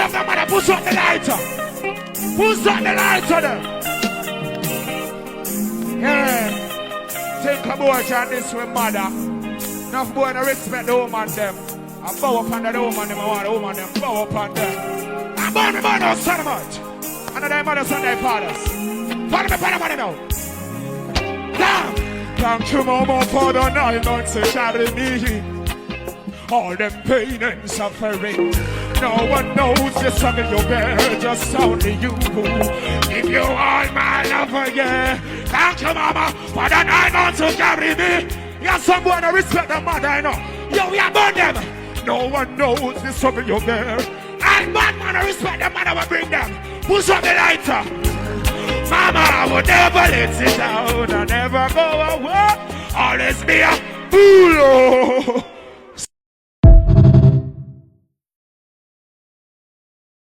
love the mother, push up the lighter. Push up the lighter there. Yeah. Take a boy and this with mother. Enough boy to respect the woman them. I bow upon the woman them, I want the woman them, bow upon them. I bow me man out, son of much. And the mothers and their fathers. Follow me, follow me now. Damn! Thank you, mama, for the 9 months to carry me. All them pain and suffering. No one knows the struggle you bear, just only you. If you are my lover, yeah. Thank you, mama, for the 9 months to carry me. Yeah, someone to respect the mother, I know. Yo, we are born them. No one knows the struggle you bear. And bad man, I respect the mother will bring them. Push up the lighter. Mama, I would never let it down. I never go away. Always be a fool.